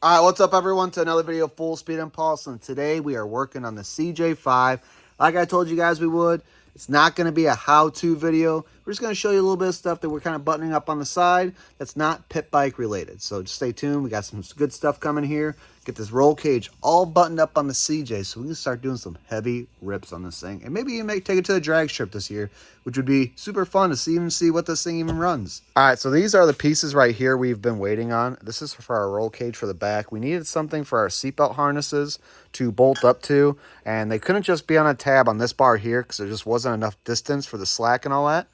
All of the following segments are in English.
All right, what's up, everyone, to another video of Full Speed Impulse, and today we are working on the Cj5. Like I told you guys we would, it's not going to be a how-to video. We're just going to show you a little bit of stuff that we're kind of buttoning up on the side that's not pit bike related. So just stay tuned. We got some good stuff coming here. Get this roll cage all buttoned up on the CJ so we can start doing some heavy rips on this thing. And maybe you may take it to the drag strip this year, which would be super fun to see what this thing even runs. All right, so these are the pieces right here we've been waiting on. This is for our roll cage for the back. We needed something for our seatbelt harnesses to bolt up to, and they couldn't just be on a tab on this bar here because there just wasn't enough distance for the slack and all that.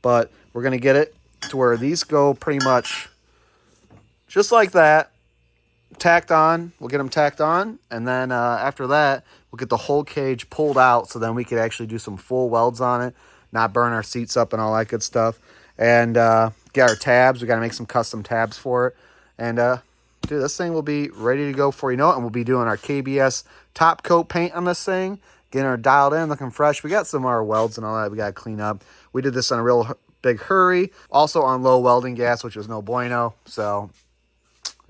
But we're going to get it to where these go pretty much just like that, tacked on. We'll get them tacked on, and then after that, we'll get the whole cage pulled out so then we could actually do some full welds on it, not burn our seats up and all that good stuff. And get our tabs. We got to make some custom tabs for it. And dude, this thing will be ready to go before you know it. And we'll be doing our KBS top coat paint on this thing, getting her dialed in, looking fresh. We got some of our welds and all that we got to clean up. We did this in a real big hurry. Also on low welding gas, which was no bueno. So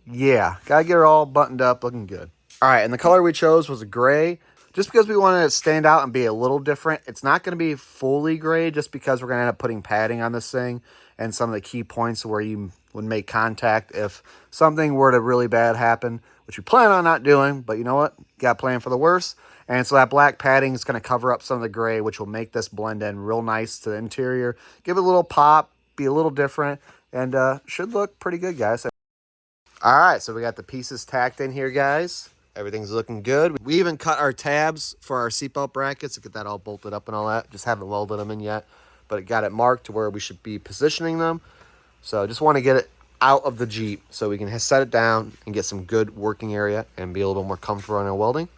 yeah, got to get her all buttoned up, looking good. All right, and the color we chose was a gray. Just because we wanted it to stand out and be a little different. It's not going to be fully gray just because we're going to end up putting padding on this thing and some of the key points where you would make contact if something were to really bad happen, which we plan on not doing, but you know what? Got to plan for the worst. And so that black padding is going to cover up some of the gray, which will make this blend in real nice to the interior. Give it a little pop, be a little different, and should look pretty good, guys. All right, so we got the pieces tacked in here, guys. Everything's looking good. We even cut our tabs for our seatbelt brackets to get that all bolted up and all that. Just haven't welded them in yet, but it got it marked to where we should be positioning them. So I just want to get it out of the Jeep so we can set it down and get some good working area and be a little bit more comfortable on our welding.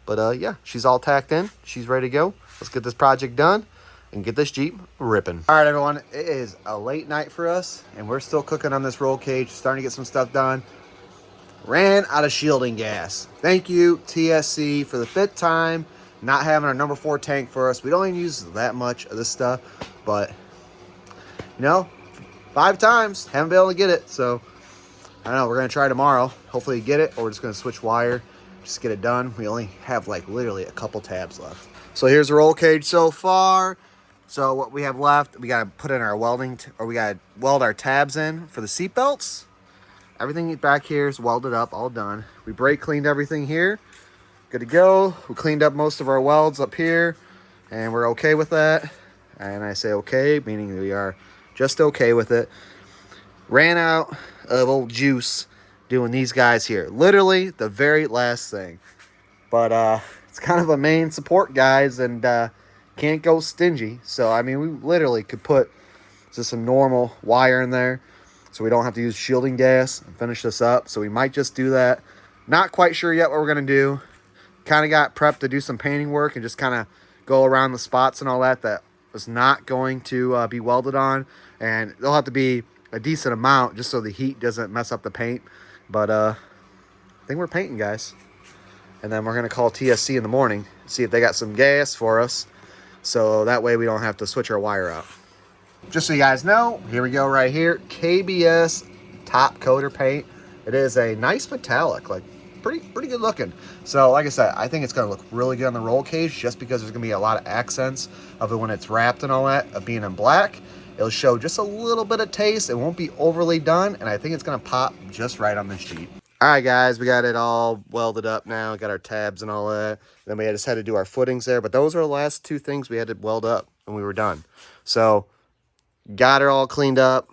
But yeah, she's all tacked in. She's ready to go. Let's get this project done and get this Jeep ripping. All right, everyone. It is a late night for us, and we're still cooking on this roll cage, starting to get some stuff done. Ran out of shielding gas. Thank you, TSC, for the 5th time not having our number 4 tank for us. We don't even use that much of this stuff, but, you know, 5 times, haven't been able to get it. So, I don't know, we're going to try tomorrow. Hopefully get it, or we're just going to switch wire, just get it done. We only have, like, literally a couple tabs left. So, here's the roll cage so far. So, what we have left, we got to put in our welding, or we got to weld our tabs in for the seat belts. Everything back here is welded up, all done. We brake cleaned everything here. Good to go. We cleaned up most of our welds up here, and we're okay with that. And I say okay, meaning we are just okay with it. Ran out of old juice doing these guys here. Literally the very last thing. But it's kind of a main support, guys, and can't go stingy. So, I mean, we literally could put just some normal wire in there, so we don't have to use shielding gas and finish this up. So we might just do that. Not quite sure yet what we're going to do. Kind of got prepped to do some painting work and just kind of go around the spots and all that was not going to be welded on. And there'll have to be a decent amount just so the heat doesn't mess up the paint. But I think we're painting, guys. And then we're going to call TSC in the morning, see if they got some gas for us. So that way we don't have to switch our wire out. Just so you guys know, here we go right here. KBS top coater paint. It is a nice metallic, like pretty good looking. So like I said, I think it's going to look really good on the roll cage just because there's going to be a lot of accents of it when it's wrapped and all that, of being in black. It'll show just a little bit of taste. It won't be overly done, and I think it's going to pop just right on this Jeep. All right, guys, we got it all welded up now. Got our tabs and all that. Then we just had to do our footings there, but those are the last 2 things we had to weld up when we were done. So got her all cleaned up,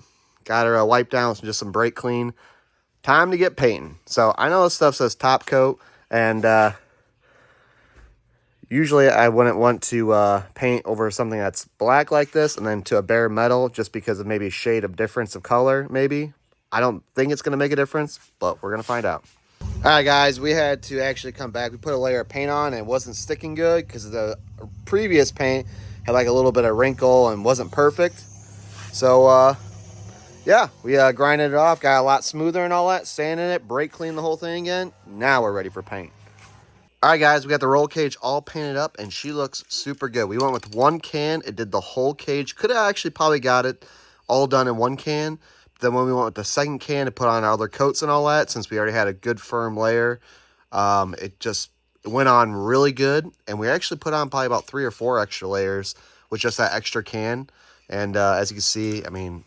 got her wiped down with just some brake clean. Time to get painting. So I know this stuff says top coat, and usually I wouldn't want to paint over something that's black like this and then to a bare metal just because of maybe a shade of difference of color, maybe. I don't think it's going to make a difference, but we're going to find out. All right, guys, we had to actually come back. We put a layer of paint on and it wasn't sticking good because the previous paint had like a little bit of wrinkle and wasn't perfect. So, yeah, we grinded it off, got a lot smoother and all that, sanded it, brake cleaned the whole thing again. Now we're ready for paint. All right, guys, we got the roll cage all painted up, and she looks super good. We went with 1 can. It did the whole cage. Could have actually probably got it all done in 1 can. Then when we went with the second can to put on other coats and all that, since we already had a good firm layer, it went on really good. And we actually put on probably about 3 or 4 extra layers with just that extra can. And as you can see, I mean,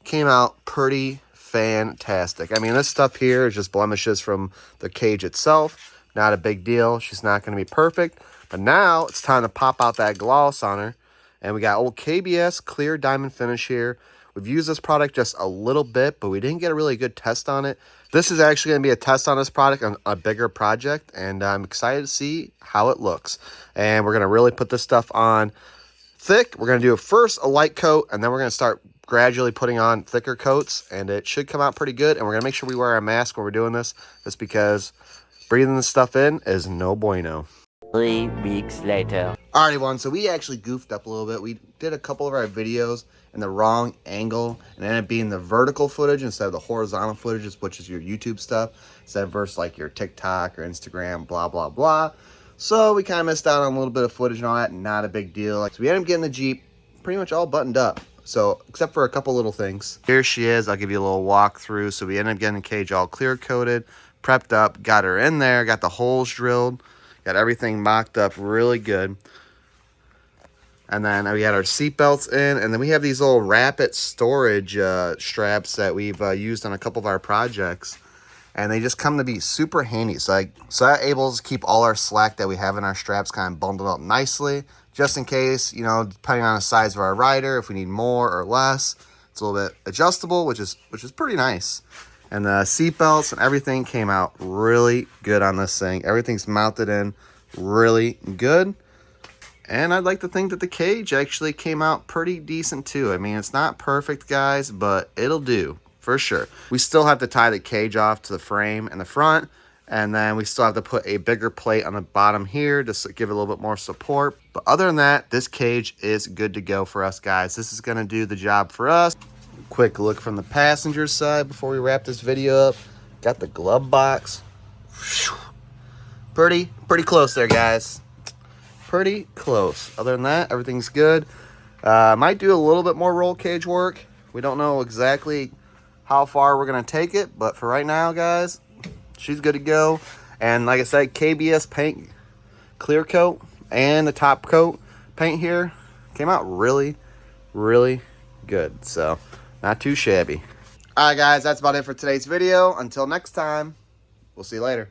came out pretty fantastic. I mean, this stuff here is just blemishes from the cage itself. Not a big deal. She's not going to be perfect. But now it's time to pop out that gloss on her. And we got old KBS clear diamond finish here. We've used this product just a little bit, but we didn't get a really good test on it. This is actually going to be a test on this product on a bigger project, and I'm excited to see how it looks. And we're going to really put this stuff on thick. We're going to do first a light coat, and then we're going to start gradually putting on thicker coats, and it should come out pretty good. And we're going to make sure we wear a mask when we're doing this, just because breathing this stuff in is no bueno. 3 weeks later. Alright, everyone, so we actually goofed up a little bit. We did a couple of our videos in the wrong angle and ended up being the vertical footage instead of the horizontal footage, which is your YouTube stuff, instead of versus like your TikTok or Instagram, blah, blah, blah. So we kind of missed out on a little bit of footage and all that, not a big deal. So we ended up getting the Jeep pretty much all buttoned up. So, except for a couple little things. Here she is. I'll give you a little walkthrough. So we ended up getting the cage all clear coated, prepped up, got her in there, got the holes drilled, got everything mocked up really good. And then we had our seat belts in, and then we have these little rapid storage straps that we've used on a couple of our projects. And they just come to be super handy. So that able to keep all our slack that we have in our straps kind of bundled up nicely, just in case, you know, depending on the size of our rider, if we need more or less. It's a little bit adjustable, which is pretty nice. And the seat belts and everything came out really good on this thing. Everything's mounted in really good. And I'd like to think that the cage actually came out pretty decent too. I mean, it's not perfect, guys, but it'll do for sure. We still have to tie the cage off to the frame in the front, and then we still have to put a bigger plate on the bottom here just to give it a little bit more support. But other than that, this cage is good to go for us, guys. This is going to do the job for us. Quick look from the passenger side before we wrap this video up. Got the glove box. Pretty close there, guys. Pretty close. Other than that, everything's good. Might do a little bit more roll cage work. We don't know exactly how far we're going to take it, but for right now, guys, she's good to go. And like I said, KBS paint, clear coat, and the top coat paint here came out really good. So, not too shabby. All right, guys, that's about it for today's video. Until next time, we'll see you later.